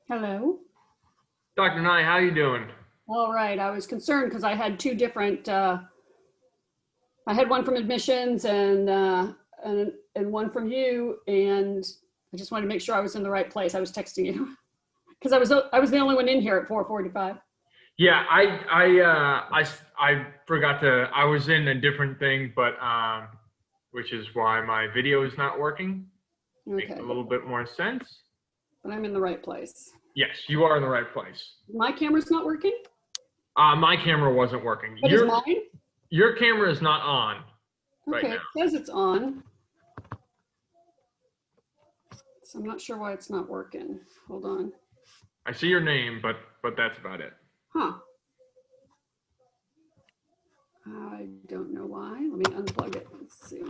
Hello. Dr. Nye, how you doing? All right. I was concerned because I had two different. I had one from admissions and one from you, and I just wanted to make sure I was in the right place. I was texting you because I was the only one in here at 4:45. Yeah, I forgot to. I was in a different thing, but which is why my video is not working. Makes Okay, a little bit more sense. but I'm in the right place. Yes, you are in the right place. My camera's not working. My camera wasn't working. But is mine? Your camera is not on right Okay, now. it says it's on. So I'm not sure why it's not working. Hold on. I see your name, but that's about it. Huh. I don't know why. Let me unplug it. Let's see.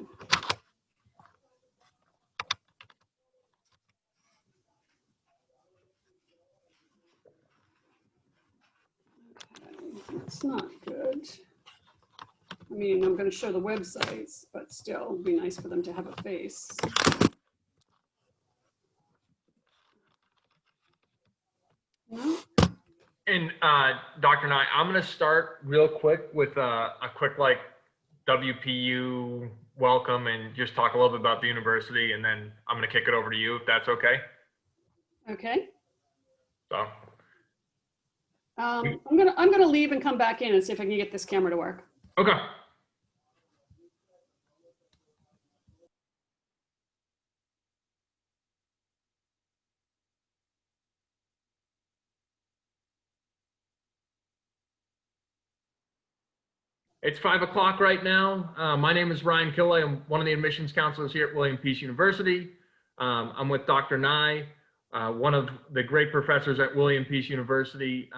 Okay, that's not good. I mean, I'm going to show the websites, but still, it'd be nice for them to have a face. No? And Dr. Nye, I'm going to start real quick with a quick WPU welcome and just talk a little bit about the university, and then I'm going to kick it over to you if that's okay. Okay. So I'm gonna leave and come back in and see if I can get this camera to work. okay. It's 5 o'clock right now. My name is Ryan Killilea. I'm one of the admissions counselors here at William Peace University. I'm with Dr. Nye, one of the great professors at William Peace University.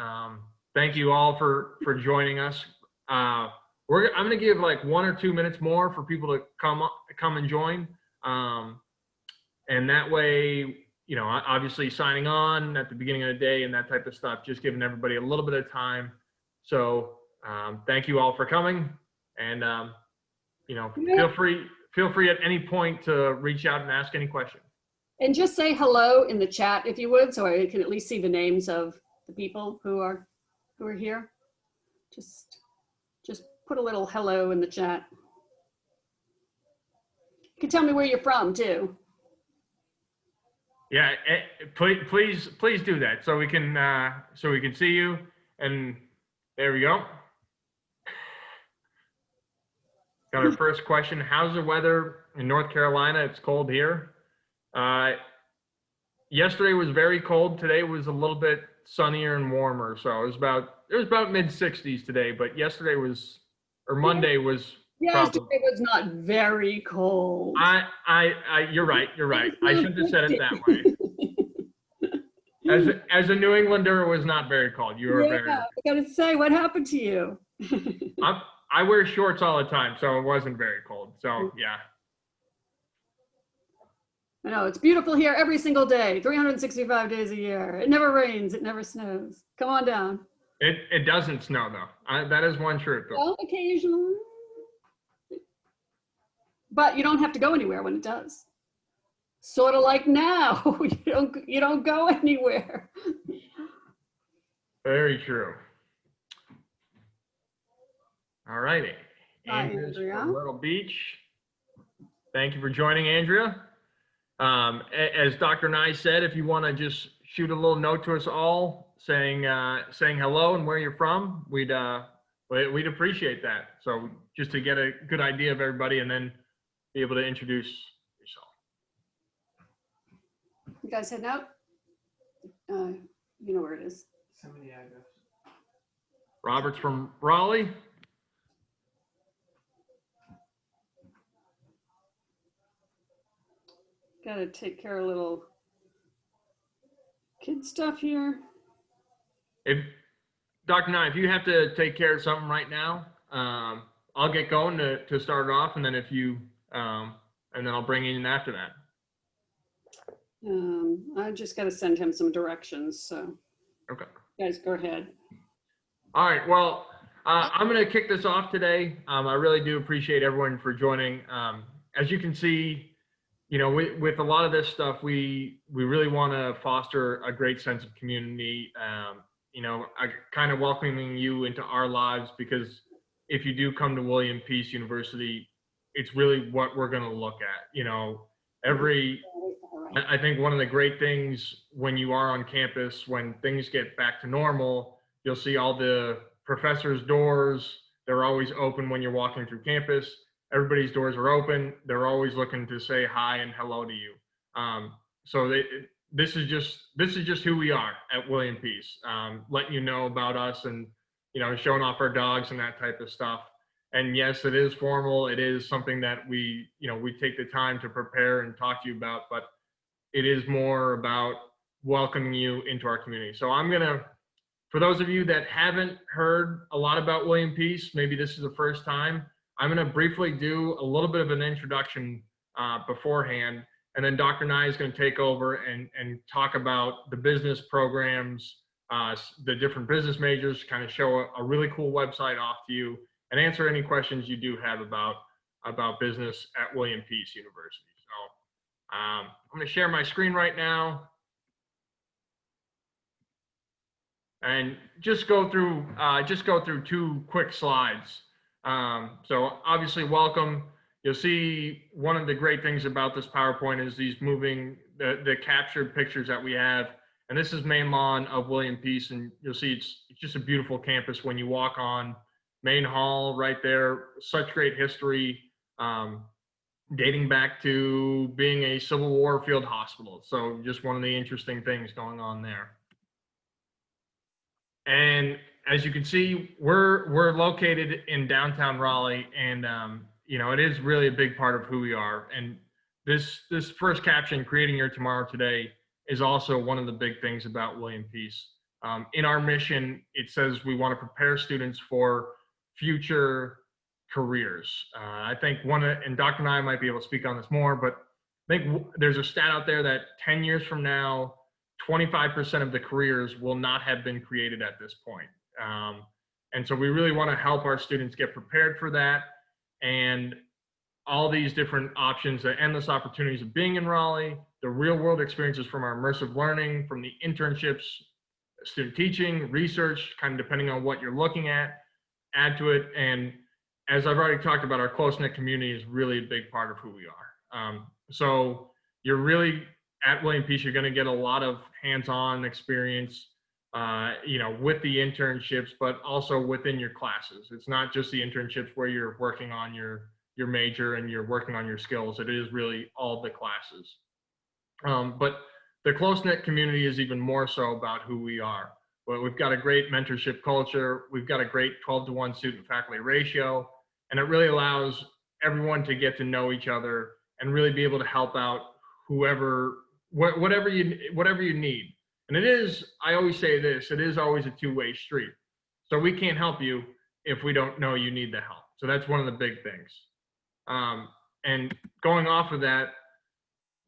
Thank you all for joining us. I'm going to give like 1 or 2 minutes more for people to come and join. And that way, you know, obviously signing on at the beginning of the day and that type of stuff, just giving everybody a little bit of time. So thank you all for coming, and you know, feel free at any point to reach out and ask any questions. And just say hello in the chat if you would, so I can at least see the names of the people who are here. Just put a little hello in the chat. You can tell me where you're from too. Yeah, please do that so we can see you. And there we go. Got our first question. How's the weather in North Carolina? It's cold here. Yesterday was very cold. Today was a little bit sunnier and warmer. So it was about mid 60s today, but Monday was. Yesterday was not very cold. You're right. I shouldn't have said it that way. As a New Englander, it was not very cold. You were very. I gotta say, what happened to you? I wear shorts all the time, so it wasn't very cold. So yeah. I know, it's beautiful here every single day, 365 days a year. It never rains, it never snows. Come on down. It doesn't snow though. That is one truth. Well, occasionally. But you don't have to go anywhere when it does. Sort of like now, you don't go anywhere. Very true. All righty. Hi, Andrea. From Myrtle Beach. Thank you for joining, Andrea. As Dr. Nye said, if you want to just shoot a little note to us all saying hello and where you're from, we'd appreciate that. So just to get a good idea of everybody and then be able to introduce yourself. You guys heading out? You know where it is. Send me the address. Robert's from Raleigh. Gotta take care of little kid stuff here. If Dr. Nye, if you have to take care of something right now, I'll get going to start it off, and then if you and then I'll bring you in after that. I just got to send him some directions. So, okay, you guys go ahead. All right. Well, I'm going to kick this off today. I really do appreciate everyone for joining. As you can see, with a lot of this stuff, we really want to foster a great sense of community. Kind of welcoming you into our lives, because if you do come to William Peace University, it's really what we're going to look at. Every I think one of the great things when you are on campus, when things get back to normal, you'll see all the professors' doors. They're always open when you're walking through campus. Everybody's doors are open. They're always looking to say hi and hello to you. So this is just who we are at William Peace, letting you know about us, and showing off our dogs and that type of stuff. And yes, it is formal. It is something that we take the time to prepare and talk to you about, but it is more about welcoming you into our community. So for those of you that haven't heard a lot about William Peace, maybe this is the first time, I'm going to briefly do a little bit of an introduction beforehand, and then Dr. Nye is going to take over and talk about the business programs, the different business majors, kind of show a really cool website off to you, and answer any questions you do have about business at William Peace University. So I'm going to share my screen right now and just go through two quick slides. So obviously, welcome. You'll see one of the great things about this PowerPoint is these the captured pictures that we have. And this is main lawn of William Peace, and you'll see it's just a beautiful campus when you walk on. Main hall right there, such great history, dating back to being a Civil War field hospital. So just one of the interesting things going on there. And as you can see, we're located in downtown Raleigh, and it is really a big part of who we are. And this first caption, "Creating Your Tomorrow Today," is also one of the big things about William Peace. In our mission, it says we want to prepare students for future careers. I think and Dr. and I might be able to speak on this more, but I think there's a stat out there that 10 years from now, 25% of the careers will not have been created at this point. And so we really want to help our students get prepared for that, and all these different options, the endless opportunities of being in Raleigh, the real world experiences from our immersive learning, from the internships, student teaching, research, kind of depending on what you're looking at, add to it. And as I've already talked about, our close-knit community is really a big part of who we are. So you're really, at William Peace, you're going to get a lot of hands-on experience, with the internships, but also within your classes. It's not just the internships where you're working on your major and you're working on your skills. It is really all the classes. But the close-knit community is even more so about who we are. Well, we've got a great mentorship culture. We've got a great 12-to-1 student-faculty ratio, and it really allows everyone to get to know each other and really be able to help out whatever you need. And it is, I always say this, it is always a two-way street. So we can't help you if we don't know you need the help. So that's one of the big things. And going off of that,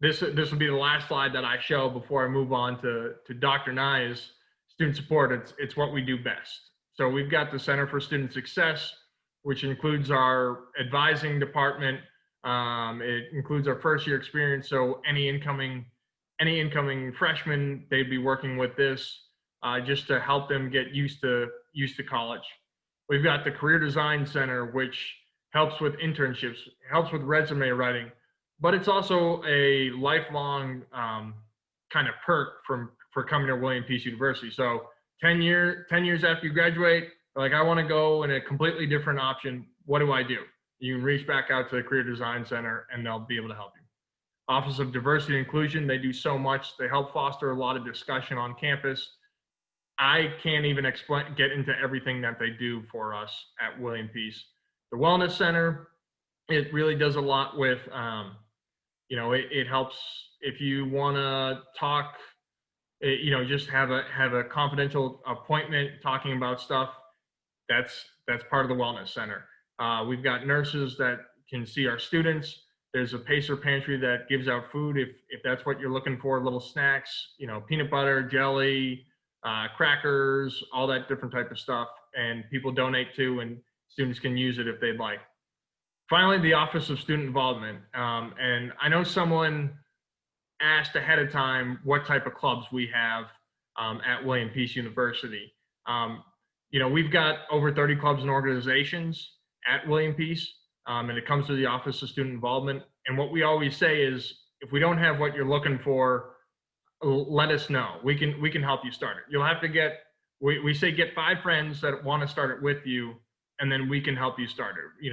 this will be the last slide that I show before I move on to Dr. Nye's student support. It's what we do best. So we've got the Center for Student Success, which includes our advising department. It includes our first year experience. So any incoming freshmen, they'd be working with this just to help them get used to college. We've got the Career Design Center, which helps with internships, helps with resume writing, but it's also a lifelong kind of perk for coming to William Peace University. So 10 years after you graduate, like, I want to go in a completely different option. What do I do? You can reach back out to the Career Design Center and they'll be able to help you. Office of Diversity and Inclusion, they do so much. They help foster a lot of discussion on campus. I can't even get into everything that they do for us at William Peace. The Wellness Center, it really does a lot with, it helps if you want to talk, just have a confidential appointment talking about stuff. That's part of the Wellness Center. We've got nurses that can see our students. There's a Pacer pantry that gives out food if that's what you're looking for, little snacks, peanut butter, jelly, crackers, all that different type of stuff. And people donate to, and students can use it if they'd like. Finally, the Office of Student Involvement. And I know someone asked ahead of time what type of clubs we have at William Peace University. We've got over 30 clubs and organizations at William Peace, and it comes to the Office of Student Involvement. And what we always say is, if we don't have what you're looking for, let us know. We can help you start it. You'll have to get, we say get 5 friends that want to start it with you, and then we can help you start it.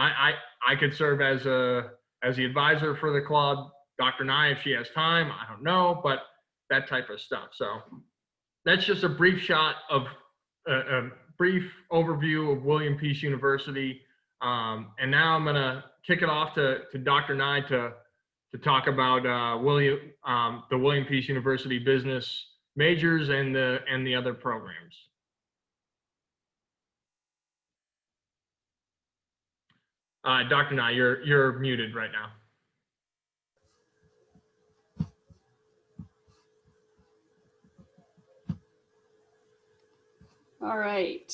I could serve as the advisor for the club. Dr. Nye, if she has time, I don't know, but that type of stuff. So that's just a brief shot of a brief overview of William Peace University. And now I'm gonna kick it off to Dr. Nye to talk about the William Peace University business majors and the other programs. Dr. Nye, you're muted right now. All right.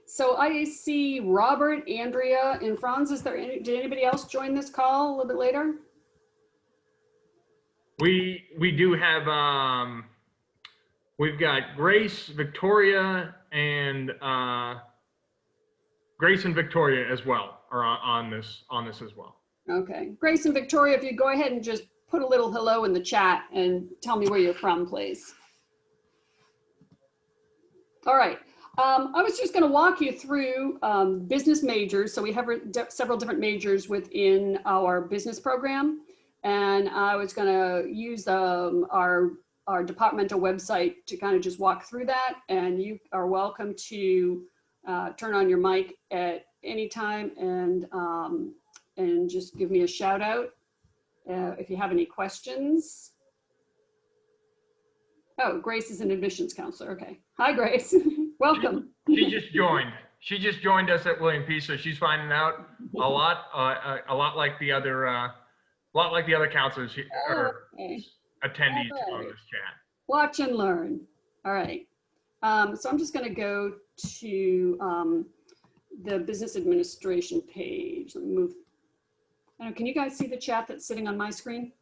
So I see Robert, Andrea, and Franz. Did anybody else join this call a little bit later? We do have, we've got Grace, Victoria, and Victoria as well are on this as well. Okay, Grace and Victoria, if you go ahead and just put a little hello in the chat and tell me where you're from, please. All right, I was just going to walk you through business majors. So we have several different majors within our business program, and I was going to use our departmental website to kind of just walk through that. And you are welcome to turn on your mic at any time and just give me a shout out if you have any questions. Oh, Grace is an admissions counselor. Okay. Hi, Grace. Welcome. She just joined. She just joined us at William Peace, so she's finding out a lot like the other counselors or attendees on this chat. Watch and learn. All right. So I'm just going to go to the business administration page. Let me move. Can you guys see the chat that's sitting on my screen?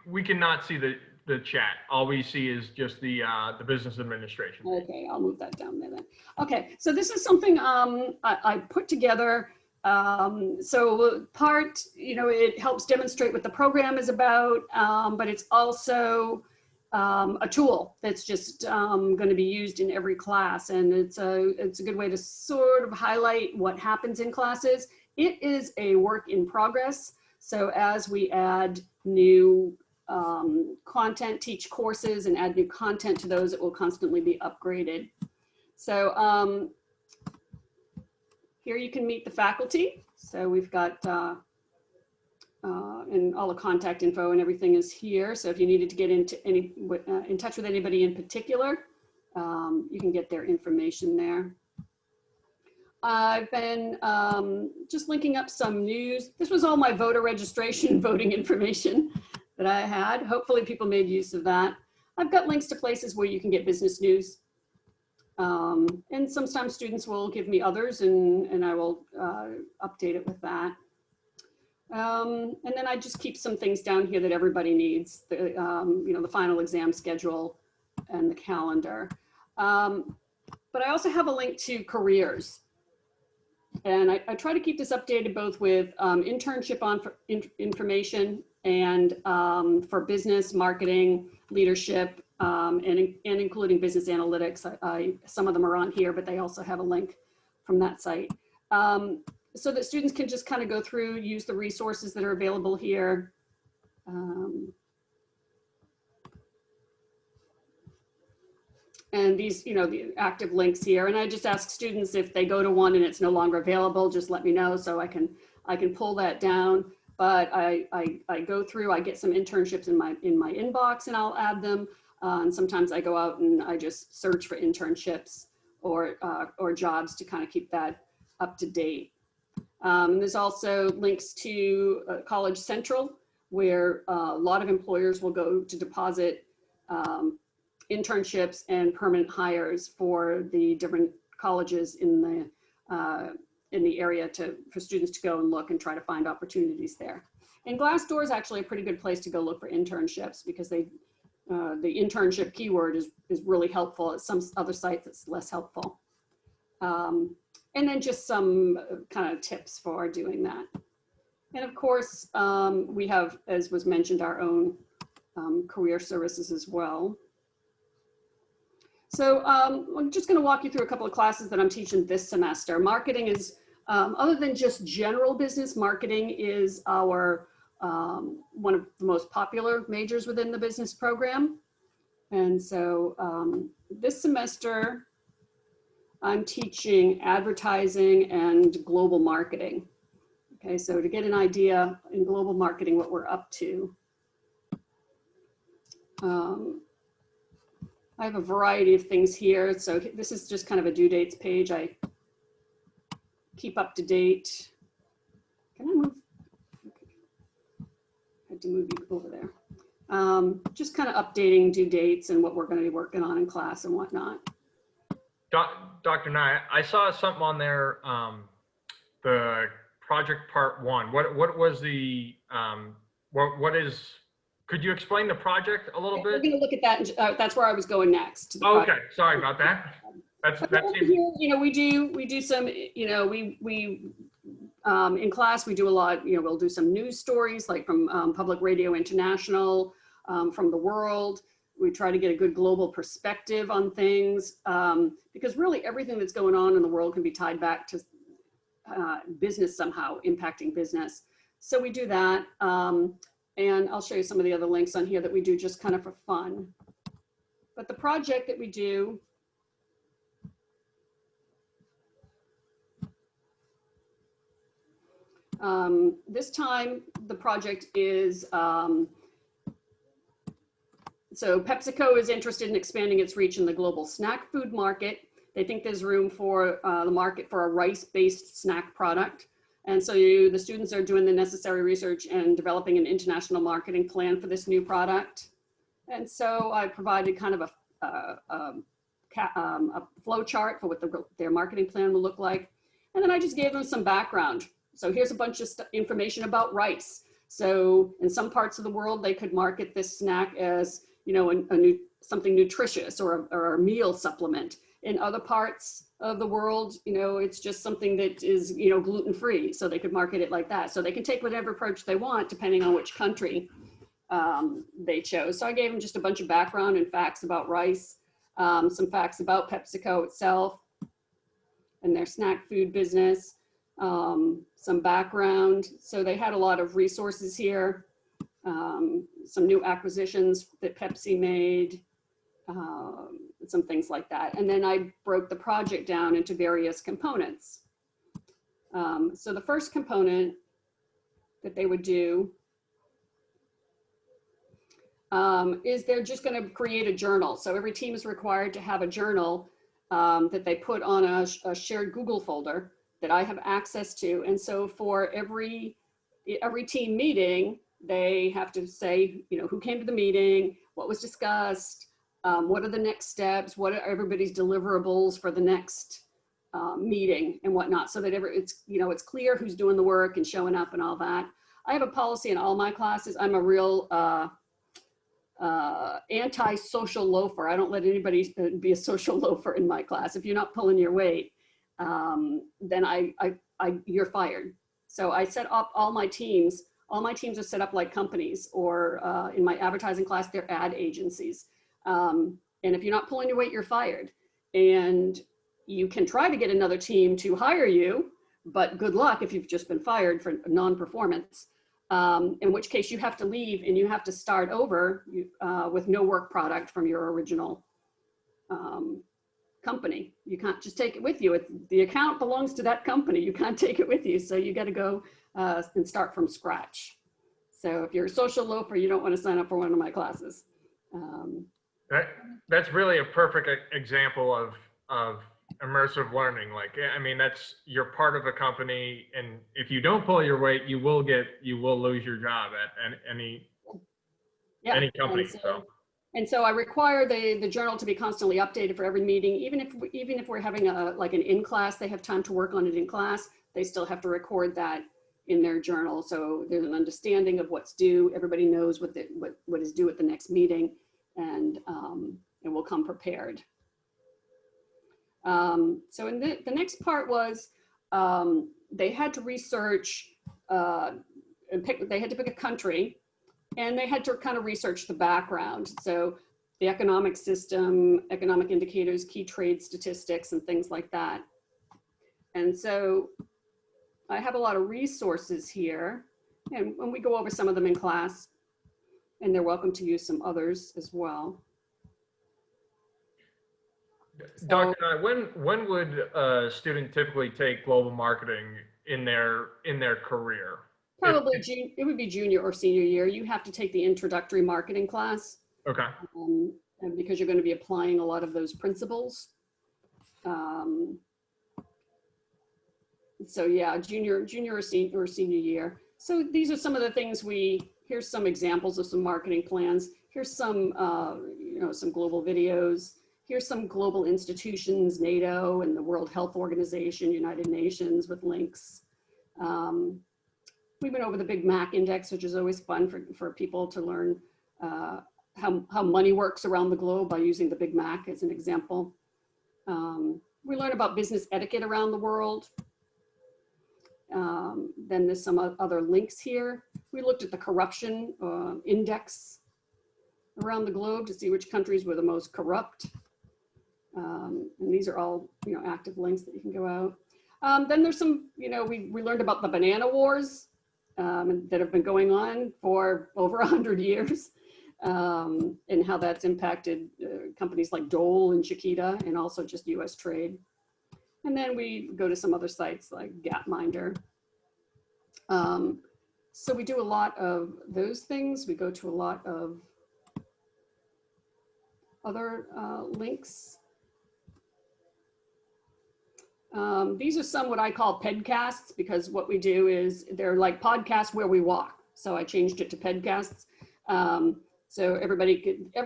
We cannot see the chat. All we see is just the business administration page. Okay, I'll move that down there then. Okay, so this is something I put together. So part, it helps demonstrate what the program is about, but it's also a tool that's just going to be used in every class, and it's a good way to sort of highlight what happens in classes. It is a work in progress, so as we add new content, teach courses, and add new content to those, it will constantly be upgraded. So here you can meet the faculty. So we've got and all the contact info and everything is here. So if you needed to get into in touch with anybody in particular, you can get their information there. I've been just linking up some news. This was all my voter registration voting information that I had. Hopefully people made use of that. I've got links to places where you can get business news. And sometimes students will give me others and I will update it with that. And then I just keep some things down here that everybody needs, the final exam schedule and the calendar. But I also have a link to careers. And I try to keep this updated both with internship information and for business, marketing, leadership, and including business analytics. Some of them are on here, but they also have a link from that site. So that students can just kind of go through, use the resources that are available here. And these, the active links here. And I just ask students if they go to one and it's no longer available, just let me know so I can pull that down. But I go through, I get some internships in my inbox and I'll add them. And sometimes I go out and I just search for internships or jobs to kind of keep that up to date. There's also links to College Central, where a lot of employers will go to deposit internships and permanent hires for the different colleges in the area for students to go and look and try to find opportunities there. And Glassdoor is actually a pretty good place to go look for internships, because the internship keyword is really helpful. At some other sites, it's less helpful. And then just some kind of tips for doing that. And of course, we have, as was mentioned, our own career services as well. So I'm just going to walk you through a couple of classes that I'm teaching this semester. Marketing is, other than just general business, marketing is our one of the most popular majors within the business program. And so this semester, I'm teaching advertising and global marketing. Okay, so to get an idea in global marketing what we're up to. I have a variety of things here. So this is just kind of a due dates page. I keep up to date. Can I move? Okay. I had to move you over there. Just kind of updating due dates and what we're going to be working on in class and whatnot. Dr. Nye, I saw something on there, the project part 1. What was the, what is, could you explain the project a little bit? We're going to look at that. And, that's where I was going next. Oh, okay, sorry about that. That's here, you know, we do some, you know, we in class we do a lot. You know, we'll do some news stories like from Public Radio International, from the world. We try to get a good global perspective on things, because really everything that's going on in the world can be tied back to business somehow, impacting business. So we do that. And I'll show you some of the other links on here that we do just kind of for fun. But the project that we do, this time the project is, so PepsiCo is interested in expanding its reach in the global snack food market. They think there's room for the market for a rice-based snack product. And so the students are doing the necessary research and developing an international marketing plan for this new product. And so I provided kind of a flow chart for what their marketing plan will look like. And then I just gave them some background. So here's a bunch of information about rice. So in some parts of the world, they could market this snack as, you know, something nutritious or a meal supplement. In other parts of the world, you know, it's just something that is, you know, gluten-free. So they could market it like that. So they can take whatever approach they want, depending on which country they chose. So I gave them just a bunch of background and facts about rice, some facts about PepsiCo itself and their snack food business, some background. So they had a lot of resources here, some new acquisitions that Pepsi made, some things like that. And then I broke the project down into various components. So the first component that they would do is they're just going to create a journal. So every team is required to have a journal that they put on a shared Google folder that I have access to. And so for every team meeting, they have to say, you know, who came to the meeting, what was discussed, what are the next steps, what are everybody's deliverables for the next meeting and whatnot, so that it's, you know, it's clear who's doing the work and showing up and all that. I have a policy in all my classes. I'm a real anti-social loafer. I don't let anybody be a social loafer in my class. If you're not pulling your weight, then you're fired. So I set up all my teams. All my teams are set up like companies, or in my advertising class, they're ad agencies. And if you're not pulling your weight, you're fired. And you can try to get another team to hire you, but good luck if you've just been fired for non-performance, in which case you have to leave and you have to start over with no work product from your original company. You can't just take it with you. The account belongs to that company. You can't take it with you. So you got to go and start from scratch. So if you're a social loafer, you don't want to sign up for one of my classes. That's really a perfect example of immersive learning. Like, I mean, you're part of a company, and if you don't pull your weight, you will lose your job at any company. And so I require the journal to be constantly updated for every meeting, even if we're having like an in-class, they have time to work on it in class, they still have to record that in their journal. So there's an understanding of what's due. Everybody knows what is due at the next meeting, and will come prepared. So in the next part was, they had to research, they had to pick a country, and they had to kind of research the background. So the economic system, economic indicators, key trade statistics, and things like that. And so I have a lot of resources here, and when we go over some of them in class, and they're welcome to use some others as well. Dr. Nye, when would a student typically take global marketing in their career? Probably it would be junior or senior year. You have to take the introductory marketing class. Okay. And because you're going to be applying a lot of those principles. So yeah, junior or senior year. So these are some of the things here's some examples of some marketing plans. Here's some, some global videos. Here's some global institutions, NATO and the World Health Organization, United Nations, with links. We went over the Big Mac Index, which is always fun for people to learn how money works around the globe by using the Big Mac as an example. We learned about business etiquette around the world. Then there's some other links here. We looked at the corruption index around the globe to see which countries were the most corrupt. And these are all, active links that you can go out. Then there's some, we learned about the banana wars that have been going on for over 100 years, and how that's impacted companies like Dole and Chiquita, and also just US trade. And then we go to some other sites like Gapminder. So we do a lot of those things. We go to a lot of other links. These are some what I call pedcasts, because what we do is they're like podcasts where we walk. So I changed it to pedcasts. So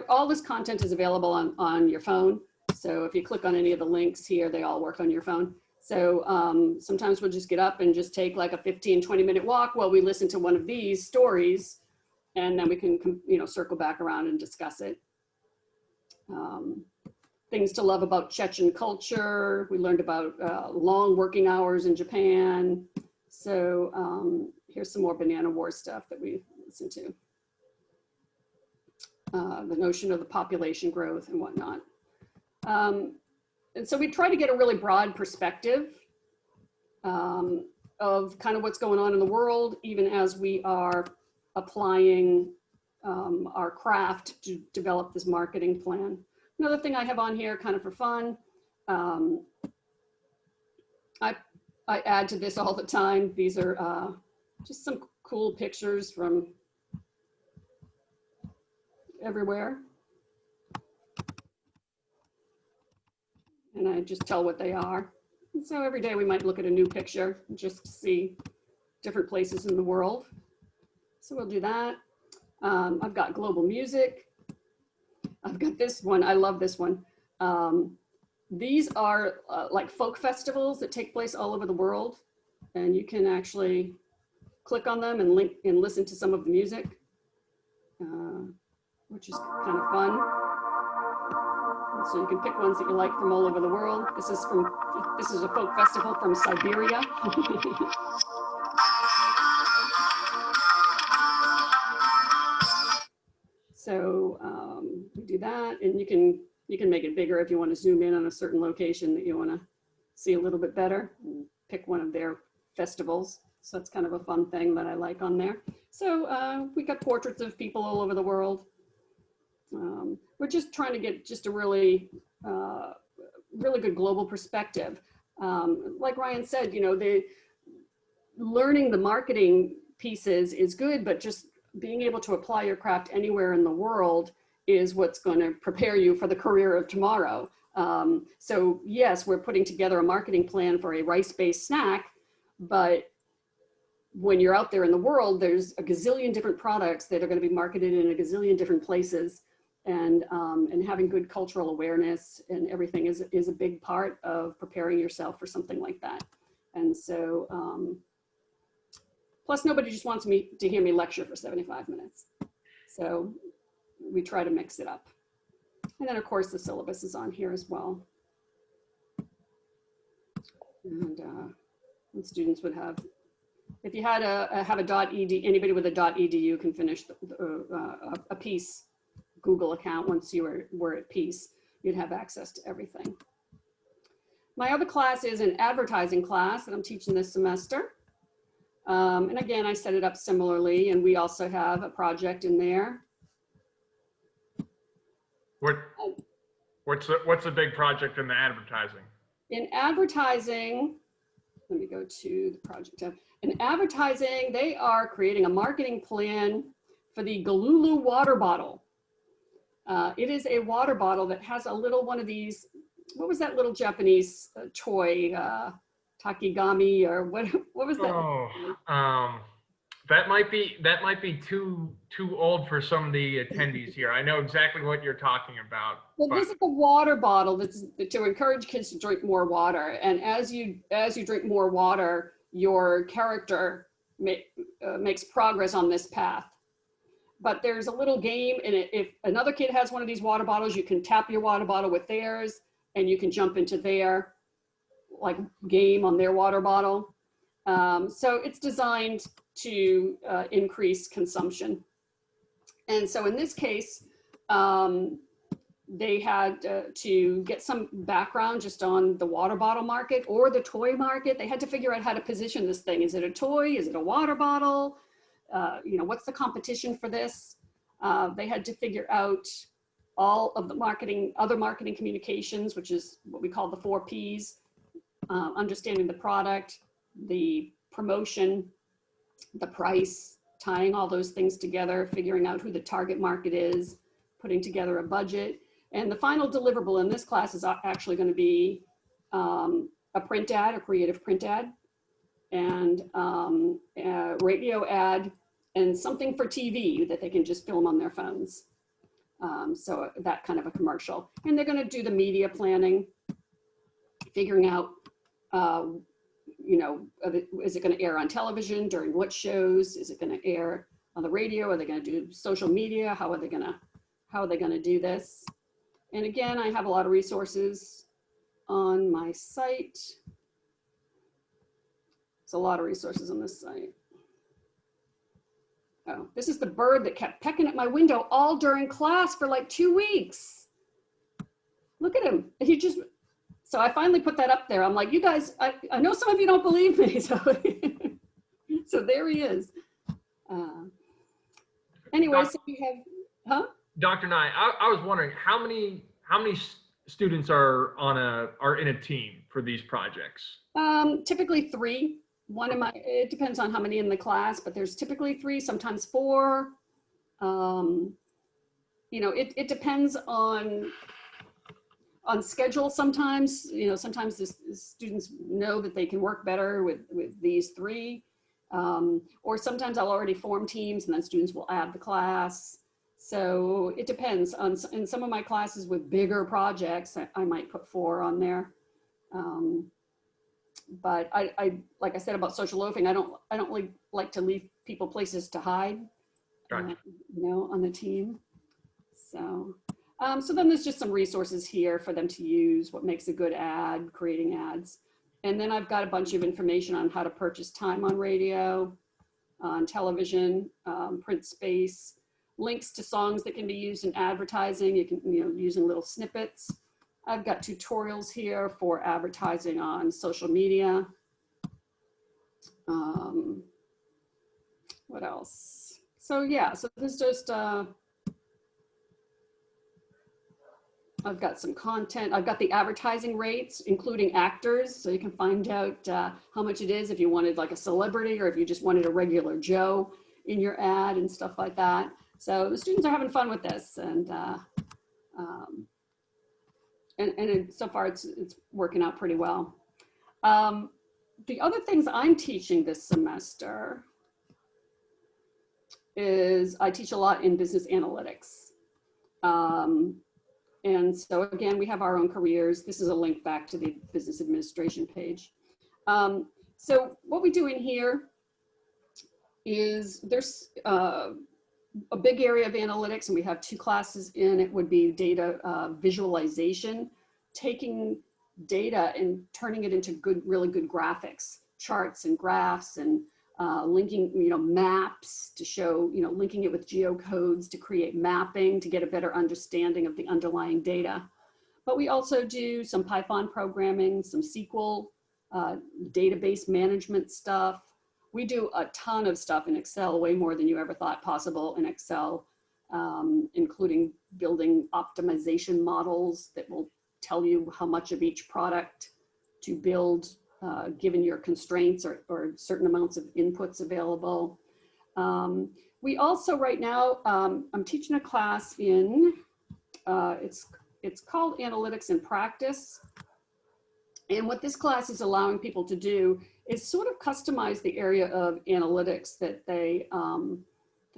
all this content is available on your phone. So if you click on any of the links here, they all work on your phone. So sometimes we'll just get up and just take like a 15-20 minute walk while we listen to one of these stories, and then we can, circle back around and discuss it. Things to love about Chechen culture. We learned about long working hours in Japan. So here's some more banana war stuff that we listened to. The notion of the population growth and whatnot. And so we try to get a really broad perspective of kind of what's going on in the world, even as we are applying our craft to develop this marketing plan. Another thing I have on here kind of for fun, I add to this all the time. These are just some cool pictures from everywhere. And I just tell what they are. And so every day we might look at a new picture just to see different places in the world. So we'll do that. I've got global music. I've got this one. I love this one. These are like folk festivals that take place all over the world. And you can actually click on them and link and listen to some of the music, which is kind of fun. So you can pick ones that you like from all over the world. This is a folk festival from Siberia. So we do that, and you can make it bigger if you want to zoom in on a certain location that you want to see a little bit better. And pick one of their festivals. So that's kind of a fun thing that I like on there. So we got portraits of people all over the world. We're just trying to get just a really good global perspective. Like Ryan said, learning the marketing pieces is good, but just being able to apply your craft anywhere in the world is what's going to prepare you for the career of tomorrow. So yes, we're putting together a marketing plan for a rice-based snack, but when you're out there in the world, there's a gazillion different products that are going to be marketed in a gazillion different places. and having good cultural awareness and everything is a big part of preparing yourself for something like that. And so, plus nobody just wants me to hear me lecture for 75 minutes. So we try to mix it up. And then of course the syllabus is on here as well. And students would have, if you had have a .ed, anybody with a .edu can finish a Peace Google account. Once you were at Peace, you'd have access to everything. My other class is an advertising class that I'm teaching this semester. And again, I set it up similarly, and we also have a project in there. What's the big project in the advertising? In advertising, let me go to the project tab. In advertising, they are creating a marketing plan for the Killilea water bottle. It is a water bottle that has a little one of these, what was that little Japanese toy, takigami, or what was that? Oh, that might be too old for some of the attendees here. I know exactly what you're talking about. Well, this is a water bottle that's to encourage kids to drink more water. And as you drink more water, your character makes progress on this path. But there's a little game in it. If another kid has one of these water bottles, you can tap your water bottle with theirs, and you can jump into their game on their water bottle. So it's designed to increase consumption. And so in this case, they had to get some background just on the water bottle market or the toy market. They had to figure out how to position this thing. Is it a toy? Is it a water bottle? What's the competition for this? They had to figure out all of the other marketing communications, which is what we call the 4 Ps, understanding the product, the promotion, the price, tying all those things together, figuring out who the target market is, putting together a budget. And the final deliverable in this class is actually going to be a print ad, a creative print ad, and a radio ad, and something for TV that they can just film on their phones. So that kind of a commercial. And they're going to do the media planning, figuring out, is it going to air on television, during what shows? Is it going to air on the radio? Are they going to do social media? How are they going to do this? And again, I have a lot of resources on my site. There's a lot of resources on this site. Oh, this is the bird that kept pecking at my window all during class for like 2 weeks. Look at him. So I finally put that up there. I'm like, you guys, I know some of you don't believe me. So, so there he is. Anyway, so we have, Dr. Nye, I was wondering how many students are in a team for these projects? Typically 3. It depends on how many in the class, but there's typically 3, sometimes 4. It depends on schedule sometimes. Sometimes the students know that they can work better with these 3. Or sometimes I'll already form teams and then students will add the class. So it depends in some of my classes with bigger projects, I might put 4 on there. But I like I said about social loafing, I don't really like to leave people places to hide, gotcha. On the team. So, so then there's just some resources here for them to use, what makes a good ad, creating ads. And then I've got a bunch of information on how to purchase time on radio, on television, print space, links to songs that can be used in advertising. You can, using little snippets. I've got tutorials here for advertising on social media. What else? So yeah, so this is just, I've got some content. I've got the advertising rates, including actors. So you can find out how much it is if you wanted like a celebrity or if you just wanted a regular Joe in your ad and stuff like that. So the students are having fun with this, and so far it's working out pretty well. The other things I'm teaching this semester is I teach a lot in business analytics. And so again, we have our own careers. This is a link back to the business administration page. So what we do in here is there's a big area of analytics, and we have 2 classes in it. Would be data visualization, taking data and turning it into really good graphics, charts and graphs, and linking, maps to show, linking it with geocodes to create mapping to get a better understanding of the underlying data. But we also do some Python programming, some SQL, database management stuff. We do a ton of stuff in Excel, way more than you ever thought possible in Excel, including building optimization models that will tell you how much of each product to build, given your constraints or certain amounts of inputs available. We also, right now, I'm teaching a class in, it's called Analytics in Practice. And what this class is allowing people to do is sort of customize the area of analytics that they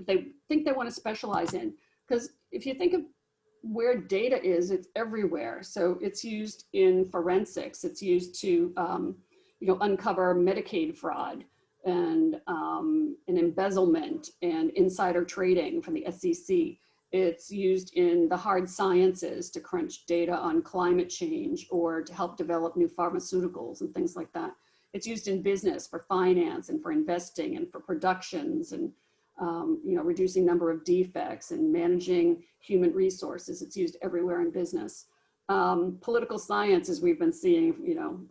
think they want to specialize in. Because if you think of where data is, it's everywhere. So it's used in forensics. It's used to uncover Medicaid fraud and embezzlement and insider trading from the SEC. It's used in the hard sciences to crunch data on climate change or to help develop new pharmaceuticals and things like that. It's used in business for finance and for investing and for productions and reducing number of defects and managing human resources. It's used everywhere in business. Political science, as we've been seeing,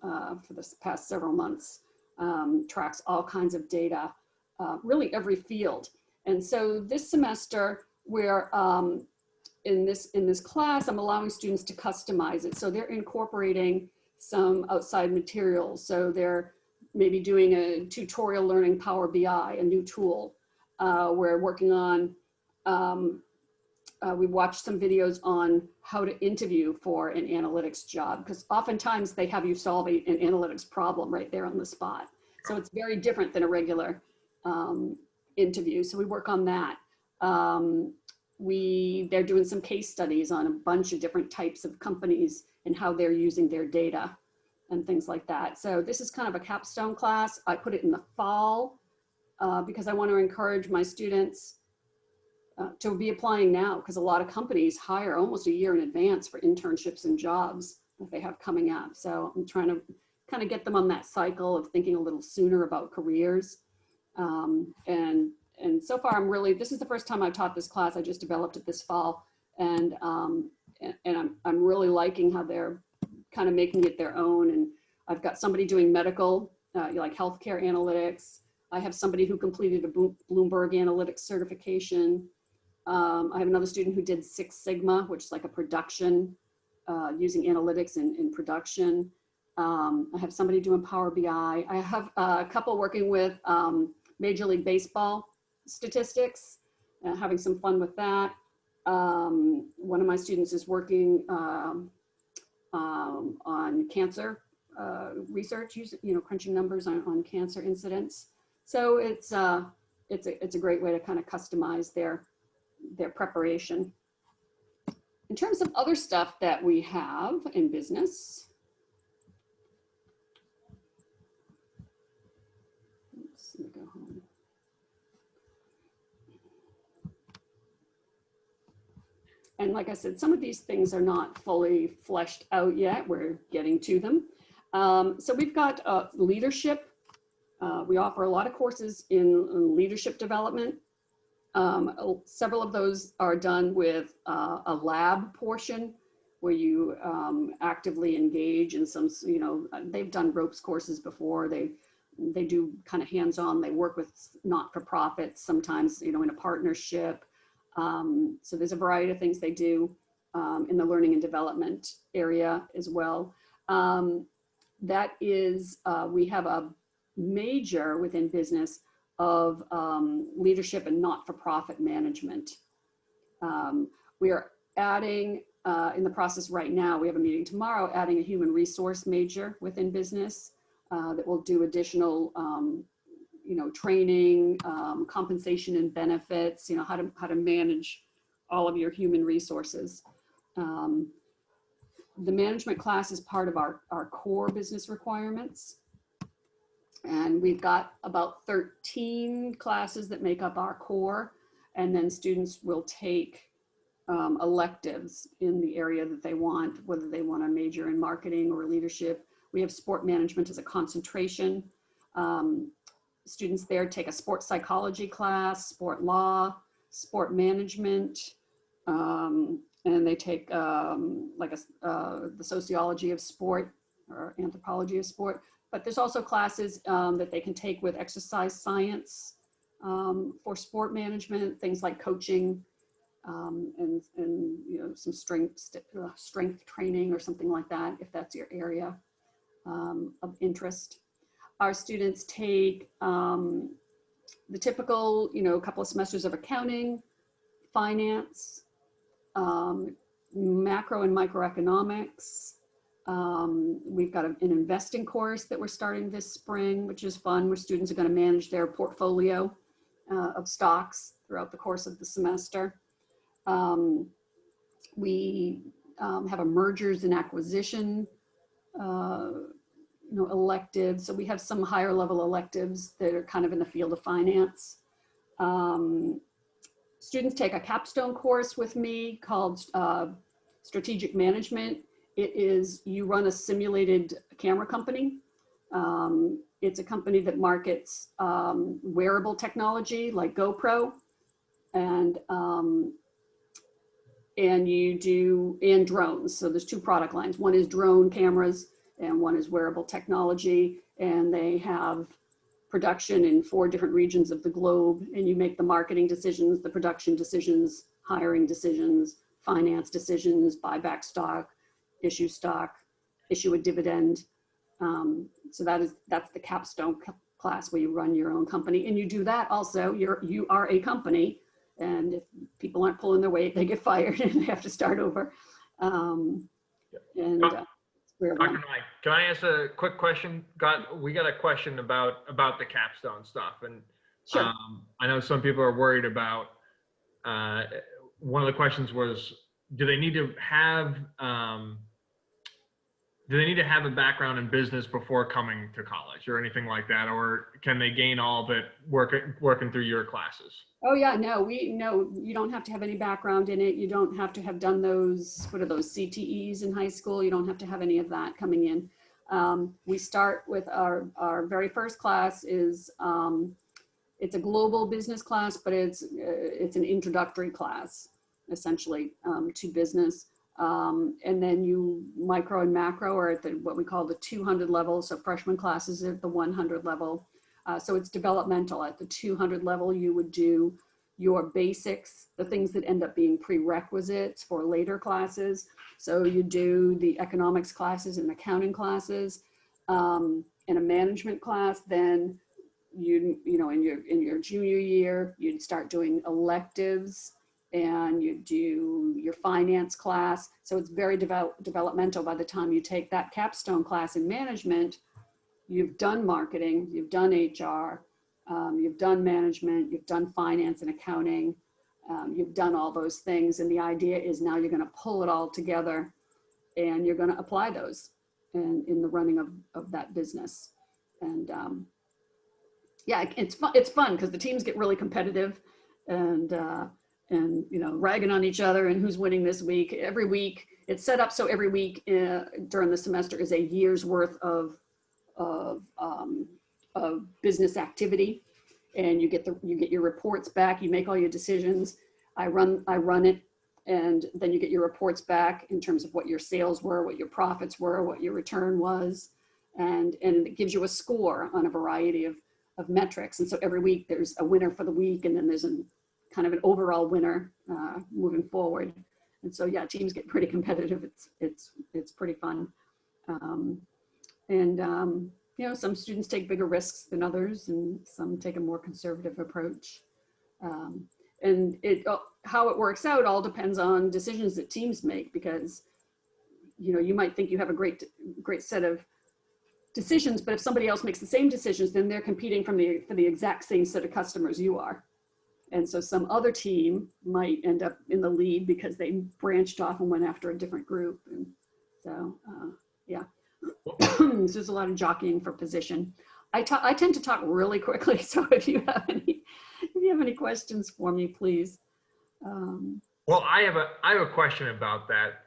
for the past several months, tracks all kinds of data, really every field. And so this semester, we're in this class, I'm allowing students to customize it. So they're incorporating some outside materials. So they're maybe doing a tutorial learning Power BI, a new tool. We're working on, we watched some videos on how to interview for an analytics job, because oftentimes they have you solve an analytics problem right there on the spot. So it's very different than a regular interview. So we work on that. They're doing some case studies on a bunch of different types of companies and how they're using their data and things like that. So this is kind of a capstone class. I put it in the fall because I want to encourage my students to be applying now, because a lot of companies hire almost a year in advance for internships and jobs that they have coming up. So I'm trying to kind of get them on that cycle of thinking a little sooner about careers. And so far, this is the first time I've taught this class. I just developed it this fall. And I'm really liking how they're kind of making it their own. And I've got somebody doing medical, like healthcare analytics. I have somebody who completed a Bloomberg Analytics certification. I have another student who did Six Sigma, which is like a production, using analytics in production. I have somebody doing Power BI. I have a couple working with Major League Baseball statistics, having some fun with that. One of my students is working on cancer research, crunching numbers on cancer incidents. So it's a great way to kind of customize their preparation. In terms of other stuff that we have in business, let me go home. And like I said, some of these things are not fully fleshed out yet. We're getting to them. So we've got leadership. We offer a lot of courses in leadership development. Several of those are done with a lab portion where you actively engage in some, they've done ropes courses before. They do kind of hands-on. They work with not-for-profits, sometimes, in a partnership. So there's a variety of things they do in the learning and development area as well. That is, we have a major within business of leadership and not-for-profit management. We are adding, in the process right now, we have a meeting tomorrow, adding a human resource major within business that will do additional training, compensation and benefits, how to manage all of your human resources. The management class is part of our core business requirements. And we've got about 13 classes that make up our core. And then students will take electives in the area that they want, whether they want to major in marketing or leadership. We have sport management as a concentration. Students there take a sport psychology class, sport law, sport management, and they take the sociology of sport or anthropology of sport. But there's also classes that they can take with exercise science for sport management, things like coaching and you know, some strength training or something like that, if that's your area of interest. Our students take the typical, you know, a couple of semesters of accounting, finance, macro and microeconomics. We've got an investing course that we're starting this spring, which is fun, where students are going to manage their portfolio of stocks throughout the course of the semester. We have a mergers and acquisition you know, electives. So we have some higher level electives that are kind of in the field of finance. Students take a capstone course with me called Strategic Management. It is, you run a simulated camera company. It's a company that markets wearable technology like GoPro and drones. So there's two product lines. One is drone cameras and one is wearable technology. And they have production in 4 different regions of the globe. And you make the marketing decisions, the production decisions, hiring decisions, finance decisions, buy back stock, issue a dividend. So that's the capstone class where you run your own company. And you do that also, you are a company. And if people aren't pulling their weight, they get fired and they have to start over. Dr. Nye, can I ask a quick question? We got a question about the capstone stuff. And sure. I know some people are worried about, one of the questions was, do they need to have a background in business before coming to college or anything like that? Or can they gain all of it working through your classes? Oh yeah, no, you don't have to have any background in it. You don't have to have done those, what are those, CTEs in high school? You don't have to have any of that coming in. We start with our very first class is, it's a global business class, but it's an introductory class, essentially, to business. And then you micro and macro are at what we call the 200 level. So freshman classes at the 100 level. So it's developmental. At the 200 level, you would do your basics, the things that end up being prerequisites for later classes. So you do the economics classes and accounting classes. In a management class, then you know, in your junior year, you'd start doing electives and you do your finance class. So it's very developmental. By the time you take that capstone class in management, you've done marketing, you've done HR, you've done management, you've done finance and accounting, you've done all those things. And the idea is now you're going to pull it all together and you're going to apply those in the running of that business. And yeah, it's fun because the teams get really competitive and you know, ragging on each other and who's winning this week. Every week, it's set up so every week during the semester is a year's worth of business activity, and you get your reports back. You make all your decisions. I run it, and then you get your reports back in terms of what your sales were, what your profits were, what your return was, and it gives you a score on a variety of metrics. And so every week there's a winner for the week, and then there's kind of an overall winner moving forward. And so yeah, teams get pretty competitive. It's pretty fun. You know, some students take bigger risks than others, and some take a more conservative approach. And how it works out all depends on decisions that teams make, because, you know, you might think you have a great set of decisions, but if somebody else makes the same decisions, then they're competing for the exact same set of customers you are. And so some other team might end up in the lead because they branched off and went after a different group. And so, yeah, so there's a lot of jockeying for position. I tend to talk really quickly. So if you have any questions for me, please. Well, I have a question about that.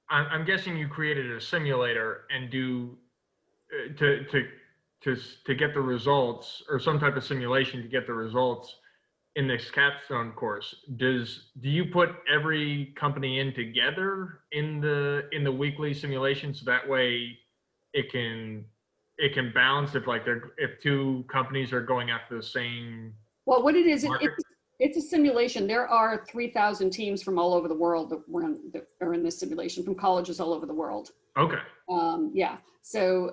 I'm guessing you created a simulator and to get the results, or some type of simulation to get the results in this capstone course. Do you put every company in together in the weekly simulation, so that way it can balance if two companies are going after the same Well, what it is, market? it's a simulation. There are 3,000 teams from all over the world that are in this simulation, from colleges all over the world. Okay. Yeah, so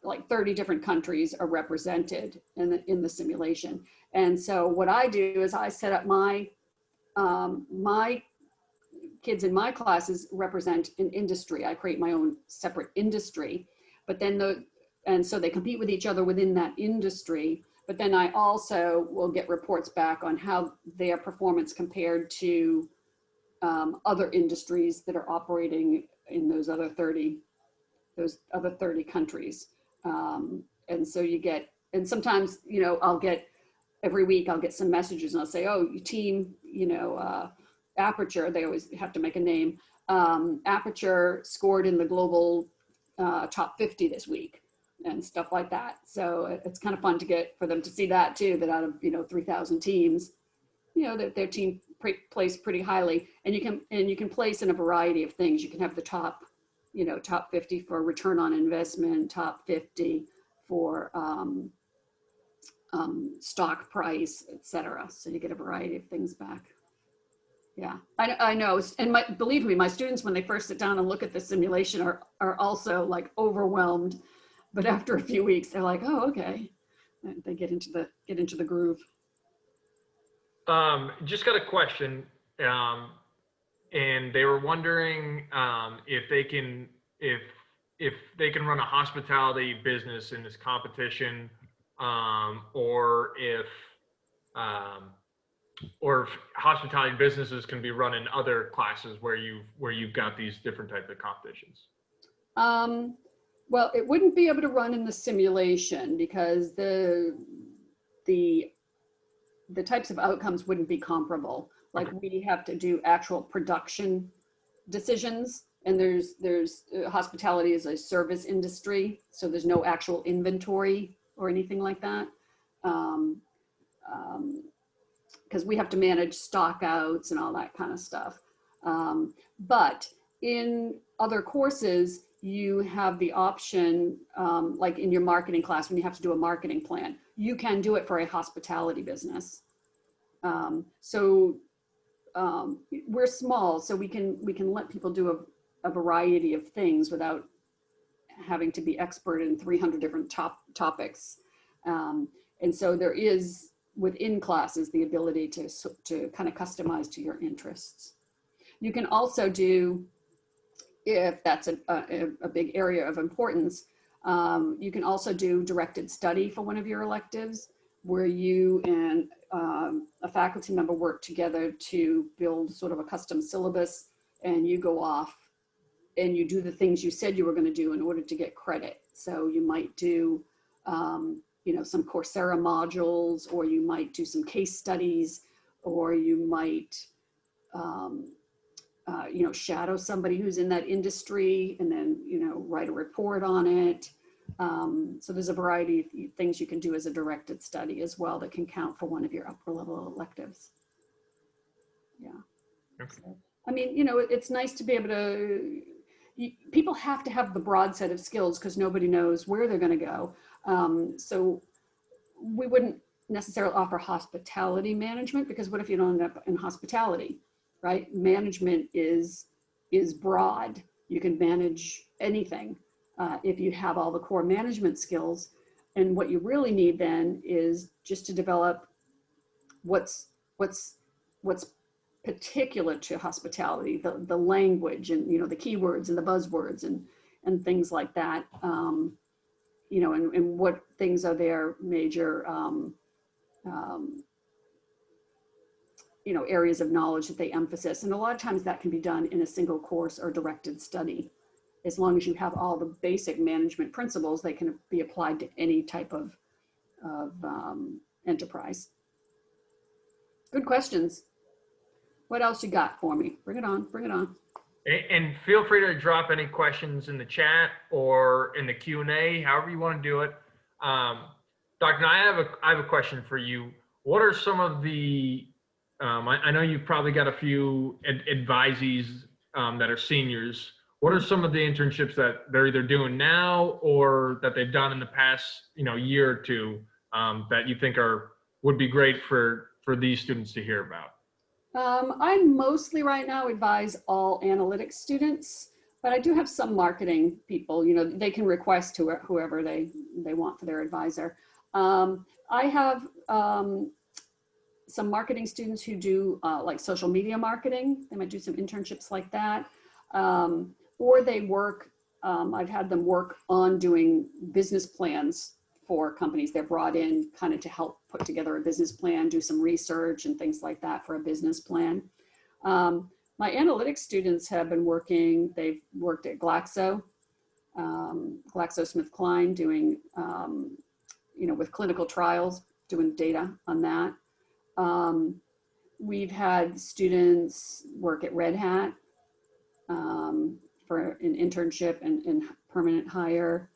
like 30 different countries are represented in the simulation. And so what I do is I set up my kids in my classes represent an industry. I create my own separate industry, but then and so they compete with each other within that industry. But then I also will get reports back on how their performance compared to other industries that are operating in those other 30 countries. And so you get, and sometimes, every week I'll get some messages and I'll say, oh, you team, Aperture, they always have to make a name. Aperture scored in the global top 50 this week and stuff like that. So it's kind of fun for them to see that too, that out of, 3,000 teams, that their team placed pretty highly. And you can place in a variety of things. You can have the top 50 for return on investment, top 50 for stock price, etc. So you get a variety of things back. Yeah, I know. And believe me, my students, when they first sit down and look at the simulation, are also like overwhelmed. But after a few weeks, they're like, oh, okay. And they get into the groove. Just got a question. And they were wondering if they can run a hospitality business in this competition, or if hospitality businesses can be run in other classes where you've got these different types of competitions. Well, it wouldn't be able to run in the simulation because the types of outcomes wouldn't be comparable. Like, okay, we have to do actual production decisions, and there's hospitality is a service industry, so there's no actual inventory or anything like that. Because we have to manage stock outs and all that kind of stuff. But in other courses, you have the option, like in your marketing class, when you have to do a marketing plan, you can do it for a hospitality business. We're small, so we can let people do a variety of things without having to be expert in 300 different topics. And so there is, within classes, the ability to kind of customize to your interests. You can also do, if that's a big area of importance, you can also do directed study for one of your electives, where you and a faculty member work together to build sort of a custom syllabus, and you go off and you do the things you said you were going to do in order to get credit. So you might do some Coursera modules, or you might do some case studies, or you might shadow somebody who's in that industry and then write a report on it. So there's a variety of things you can do as a directed study as well that can count for one of your upper level electives. Yeah. Okay. So, I mean, it's nice to be able to, people have to have the broad set of skills because nobody knows where they're going to go. So we wouldn't necessarily offer hospitality management, because what if you don't end up in hospitality, right? Management is broad. You can manage anything if you have all the core management skills. And what you really need then is just to develop what's particular to hospitality, the language, and the keywords and the buzzwords and things like that. And what things are their major areas of knowledge that they emphasize. And a lot of times that can be done in a single course or directed study. As long as you have all the basic management principles, they can be applied to any type of enterprise. Good questions. What else you got for me? Bring it on, bring it on. And feel free to drop any questions in the chat or in the Q&A, however you want to do it. Dr. Nye, I have a question for you. What are some of the, I know you've probably got a few advisees that are seniors. What are some of the internships that they're either doing now or that they've done in the past, year or two that you think would be great for these students to hear about? I mostly right now advise all analytics students, but I do have some marketing people, they can request to whoever they want for their advisor. I have some marketing students who do like social media marketing. They might do some internships like that. Or they work, I've had them work on doing business plans for companies. They're brought in kind of to help put together a business plan, do some research and things like that for a business plan. My analytics students have been working, they've worked at GlaxoSmithKline doing, with clinical trials, doing data on that. We've had students work at Red Hat for an internship and permanent hire.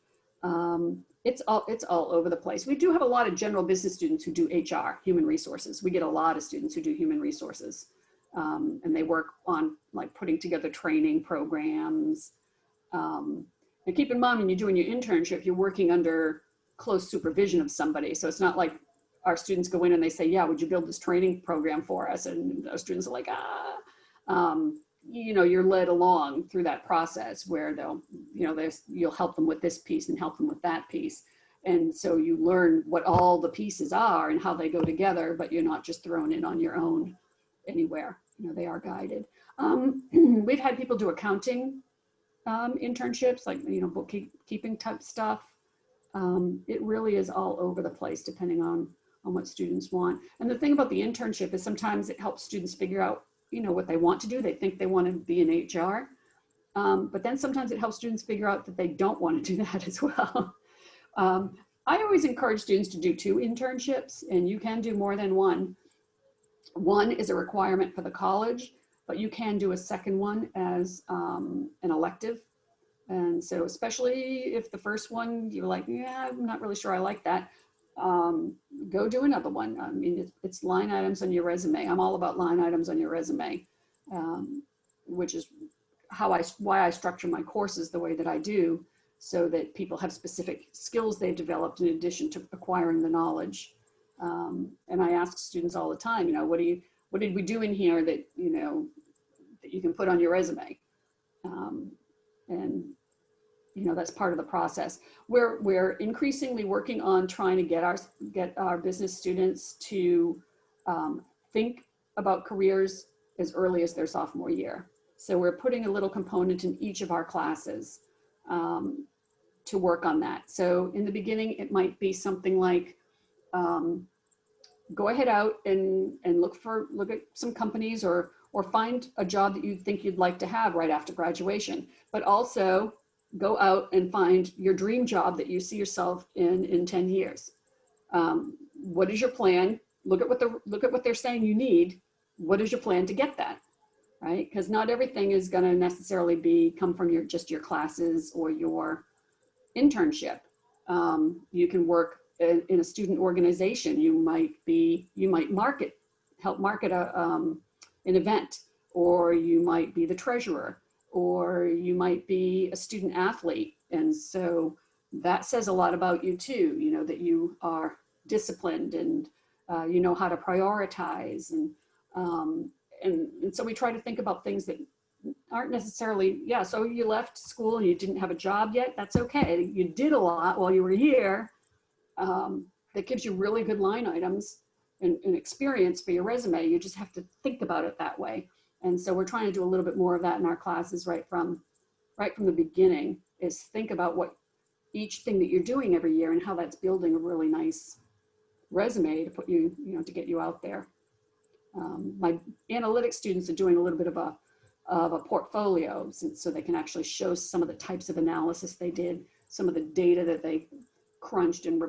It's all over the place. We do have a lot of general business students who do HR, human resources. We get a lot of students who do human resources, and they work on like putting together training programs. And keep in mind when you're doing your internship, you're working under close supervision of somebody. So it's not like our students go in and they say, yeah, would you build this training program for us? And our students are like, you're led along through that process where you'll help them with this piece and help them with that piece. And so you learn what all the pieces are and how they go together, but you're not just thrown in on your own anywhere. They are guided. We've had people do accounting internships, like, bookkeeping type stuff. It really is all over the place depending on what students want. And the thing about the internship is sometimes it helps students figure out what they want to do. They think they want to be in HR, but then sometimes it helps students figure out that they don't want to do that as well. I always encourage students to do 2 internships, and you can do more than one. One is a requirement for the college, but you can do a second one as an elective. And so especially if the first one, you're like, yeah, I'm not really sure I like that. Go do another one. I mean, it's line items on your resume. I'm all about line items on your resume, which is why I structure my courses the way that I do, so that people have specific skills they've developed in addition to acquiring the knowledge. And I ask students all the time, what did we do in here that, that you can put on your resume? And that's part of the process. We're increasingly working on trying to get our business students to think about careers as early as their sophomore year. So we're putting a little component in each of our classes to work on that. So in the beginning, it might be something like, go ahead out and look at some companies or find a job that you think you'd like to have right after graduation, but also go out and find your dream job that you see yourself in 10 years. What is your plan? Look at what they're saying you need. What is your plan to get that? Right? Because not everything is going to necessarily come from just your classes or your internship. You can work in a student organization. You might help market an event, or you might be the treasurer, or you might be a student athlete. And so that says a lot about you too, that you are disciplined and you know how to prioritize. And so we try to think about things that aren't necessarily, so you left school and you didn't have a job yet. That's okay. You did a lot while you were here. That gives you really good line items and experience for your resume. You just have to think about it that way. And so we're trying to do a little bit more of that in our classes right from the beginning, is think about what each thing that you're doing every year and how that's building a really nice resume to put you, to get you out there. My analytics students are doing a little bit of a portfolio, so they can actually show some of the types of analysis they did, some of the data that they crunched, and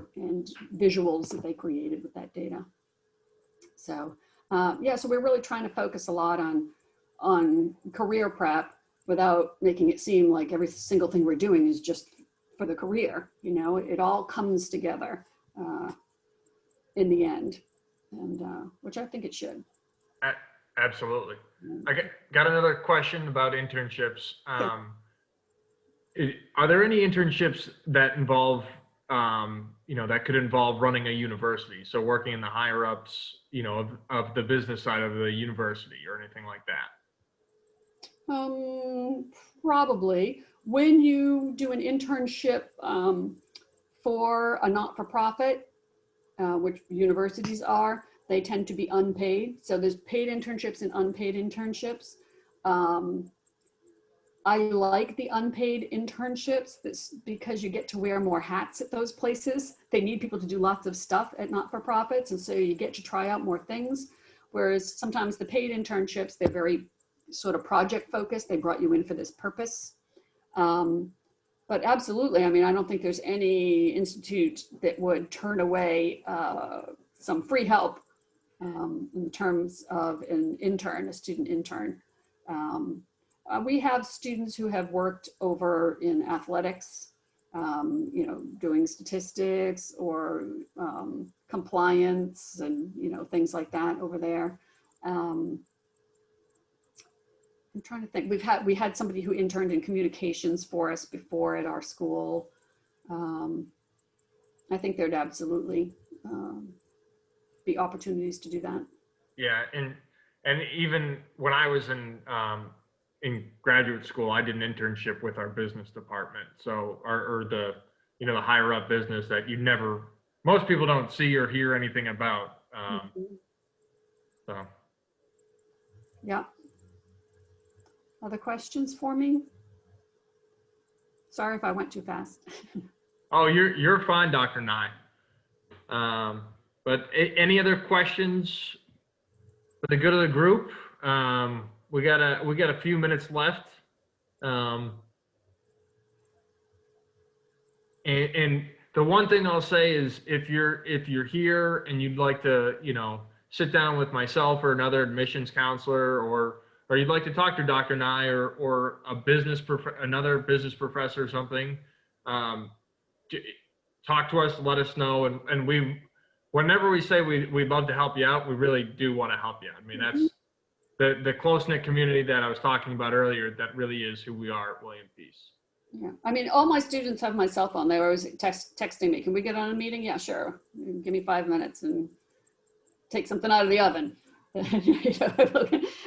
visuals that they created with that data. So yeah, so we're really trying to focus a lot on career prep without making it seem like every single thing we're doing is just for the career. You know, it all comes together in the end, and which I think it should. Absolutely. I got another question about internships. Are there any internships that involve, that could involve running a university? So working in the higher ups, of the business side of the university or anything like that? Probably. When you do an internship for a not-for-profit, which universities are, they tend to be unpaid. So there's paid internships and unpaid internships. I like the unpaid internships because you get to wear more hats at those places. They need people to do lots of stuff at not-for-profits, and so you get to try out more things. Whereas sometimes the paid internships, they're very sort of project focused. They brought you in for this purpose. But absolutely, I mean, I don't think there's any institute that would turn away some free help in terms of an intern, a student intern. We have students who have worked over in athletics, doing statistics or compliance and, things like that over there. I'm trying to think. We had somebody who interned in communications for us before at our school. I think there'd absolutely be opportunities to do that. Yeah, and even when I was in graduate school, I did an internship with our business department. So or the the higher up business that most people don't see or hear anything about. So yeah. Other questions for me? Sorry if I went too fast. Oh, you're fine, Dr. Nye. But any other questions for the good of the group? We got a few minutes left. And the one thing I'll say is if you're here and you'd like to, sit down with myself or another admissions counselor, or you'd like to talk to Dr. Nye or another business professor or something, talk to us, let us know. And whenever we say we'd love to help you out, we really do want to help you. I mean, that's the close-knit community that I was talking about earlier. That really is who we are at William Peace. Yeah, I mean, all my students have my cell phone. They're always texting me. Can we get on a meeting? Yeah, sure. Give me 5 minutes and take something out of the oven.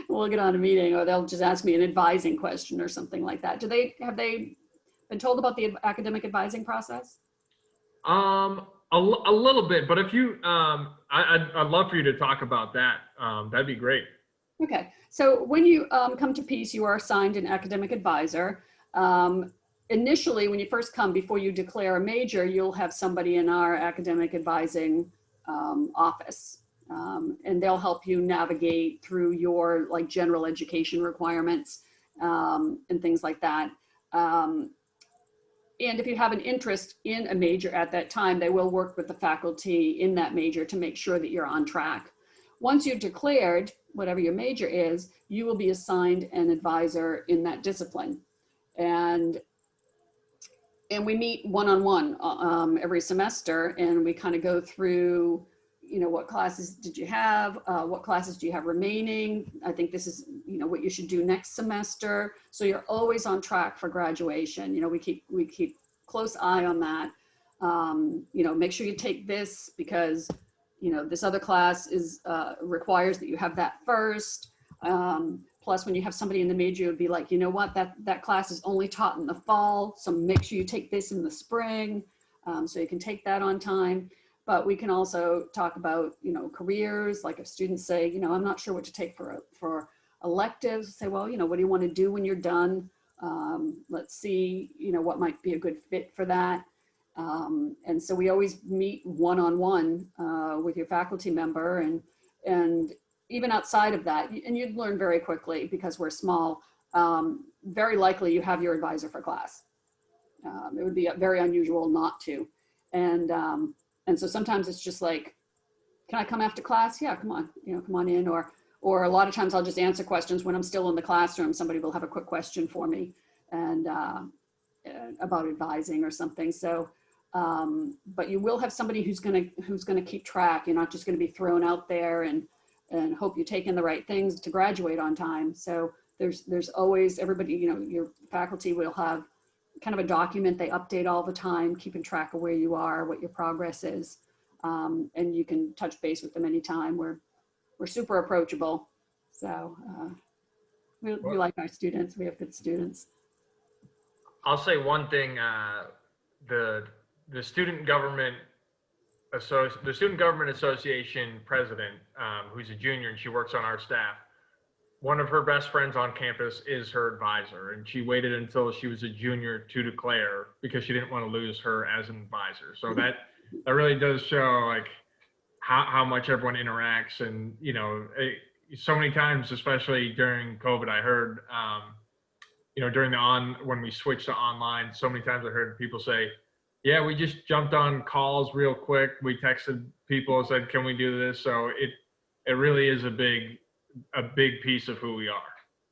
We'll get on a meeting, or they'll just ask me an advising question or something like that. Have they been told about the academic advising process? A little bit, but if you, I'd love for you to talk about that. That'd be great. Okay, so when you come to Peace, you are assigned an academic advisor. Initially, when you first come, before you declare a major, you'll have somebody in our academic advising office, and they'll help you navigate through your general education requirements and things like that. And if you have an interest in a major at that time, they will work with the faculty in that major to make sure that you're on track. Once you've declared whatever your major is, you will be assigned an advisor in that discipline. And we meet one-on-one every semester, and we kind of go through, what classes did you have? What classes do you have remaining? I think this is, what you should do next semester. So you're always on track for graduation. We keep close eye on that. Make sure you take this because, this other class requires that you have that first. Plus, when you have somebody in the major, it would be like, what, that class is only taught in the fall, so make sure you take this in the spring, so you can take that on time. But we can also talk about, careers. Like if students say, I'm not sure what to take for electives, say, well, what do you want to do when you're done? Let's see, what might be a good fit for that. And so we always meet one-on-one with your faculty member, and even outside of that, and you'd learn very quickly because we're small, very likely you have your advisor for class. It would be very unusual not to. And so sometimes it's just like, can I come after class? Yeah, come on, come on in. Or a lot of times I'll just answer questions when I'm still in the classroom. Somebody will have a quick question for me and about advising or something. So, but you will have somebody who's gonna keep track. You're not just gonna be thrown out there and hope you're taking the right things to graduate on time. So there's always everybody, your faculty will have kind of a document they update all the time, keeping track of where you are, what your progress is. And you can touch base with them anytime. We're super approachable. So we like our students. We have good students. I'll say one thing, the Student Government Association president, who's a junior and she works on our staff, one of her best friends on campus is her advisor, and she waited until she was a junior to declare because she didn't want to lose her as an advisor. So that really does show like how much everyone interacts. And so many times, especially during COVID, I heard when we switched to online, so many times I heard people say, yeah, we just jumped on calls real quick, we texted people and said, can we do this? So it really is a big piece of who we are.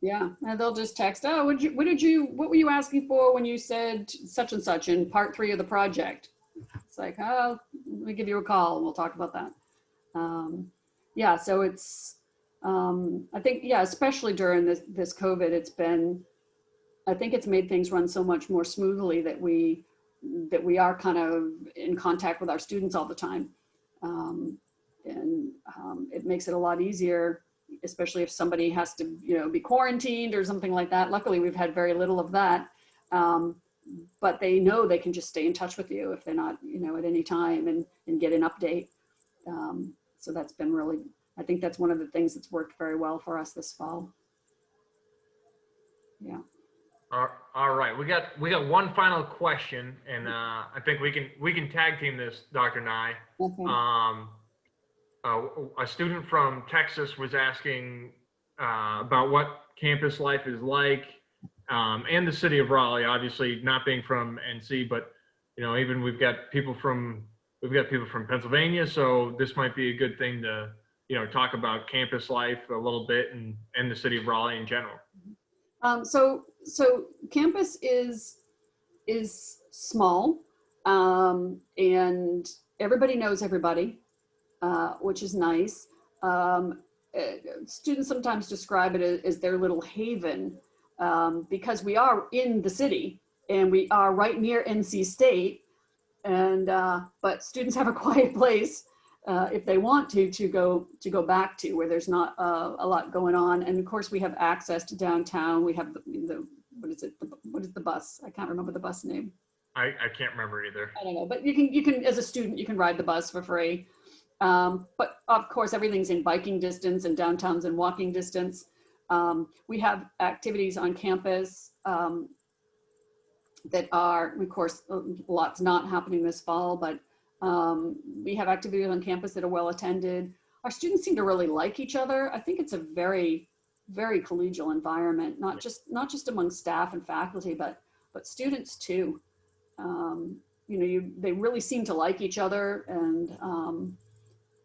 Yeah, and they'll just text, oh, what were you asking for when you said such and such in part 3 of the project? It's like, oh, let me give you a call and we'll talk about that. Yeah, so it's, I think, yeah, especially during this COVID, I think it's made things run so much more smoothly that we are kind of in contact with our students all the time. It makes it a lot easier, especially if somebody has to, be quarantined or something like that. Luckily, we've had very little of that. But they know they can just stay in touch with you if they're not, at any time and get an update. So that's been really, I think that's one of the things that's worked very well for us this fall. Yeah. All right, we got one final question, and I think we can tag team this, Dr. Nye. Okay. A student from Texas was asking about what campus life is like, and the city of Raleigh, obviously not being from NC, but even we've got people from Pennsylvania, so this might be a good thing to talk about campus life a little bit and the city of Raleigh in general. So campus is small, and everybody knows everybody, which is nice. Students sometimes describe it as their little haven, because we are in the city and we are right near NC State, and but students have a quiet place if they want to go back to where there's not a lot going on. And of course we have access to downtown. We have the what is the bus? I can't remember the bus name. I can't remember either. I don't know, but you can as a student, you can ride the bus for free. But of course everything's in biking distance and downtown's in walking distance. We have activities on campus that are, of course, lots not happening this fall, but we have activities on campus that are well attended. Our students seem to really like each other. I think it's a very, very collegial environment, not just among staff and faculty, but students too. They really seem to like each other, and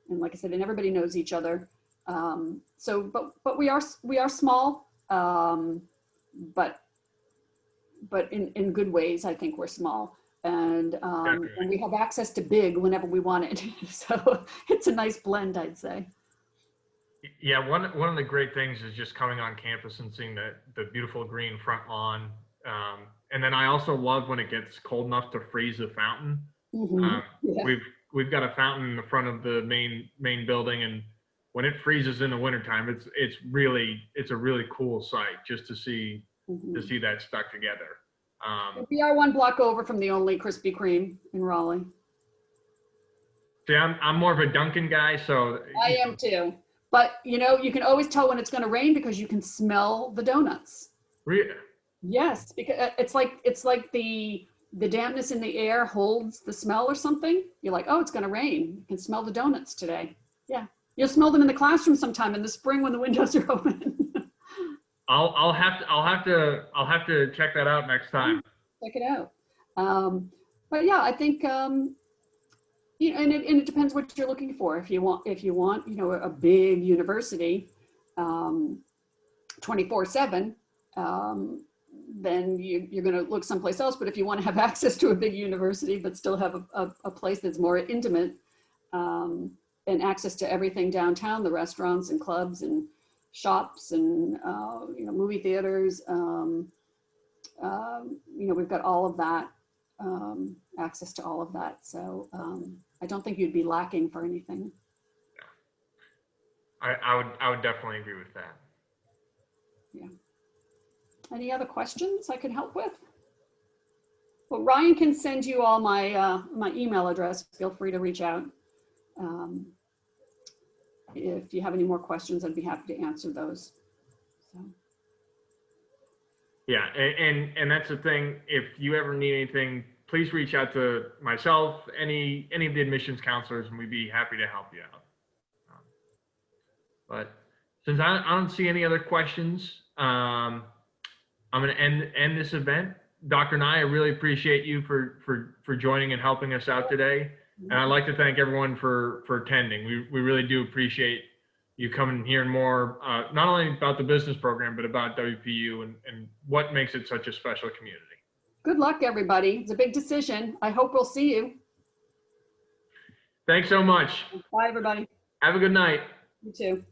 like I said, and everybody knows each other. But we are small, but in good ways. I think we're small. And we have access to big whenever we want it. So it's a nice blend, I'd say. Yeah, one of the great things is just coming on campus and seeing the beautiful green front lawn. And then I also love when it gets cold enough to freeze the fountain. Mm-hmm. Yeah. We've got a fountain in the front of the main building, and when it freezes in the wintertime, it's a really cool sight just to see that stuck together. We are one block over from the only Krispy Kreme in Raleigh. See, I'm more of a Dunkin' guy, so. I am too. But you can always tell when it's going to rain because you can smell the donuts. Really? Yes, because it's like the dampness in the air holds the smell or something. You're like, oh, it's going to rain. You can smell the donuts today. Yeah. You'll smell them in the classroom sometime in the spring when the windows are open. I'll have to check that out next time. Check it out. But yeah, I think you know, and it depends what you're looking for. If you want, you know, a big university, 24/7, then you're going to look someplace else. But if you want to have access to a big university, but still have a place that's more intimate, and access to everything downtown, the restaurants and clubs and shops and, you know, movie theaters, you know, we've got all of that, access to all of that. So I don't think you'd be lacking for anything. I would definitely agree with that. Yeah. Any other questions I can help with? Well, Ryan can send you all my my email address. Feel free to reach out. If you have any more questions, I'd be happy to answer those. So. Yeah, and that's the thing. If you ever need anything, please reach out to myself, any of the admissions counselors, and we'd be happy to help you out. But since I don't see any other questions, I'm going to end this event. Dr. Nye, I really appreciate you for joining and helping us out today. And I'd like to thank everyone for attending. We really do appreciate you coming and hearing more, not only about the business program, but about WPU and what makes it such a special community. Good luck, everybody. It's a big decision. I hope we'll see you. Thanks so much. Bye, everybody. Have a good night. You too.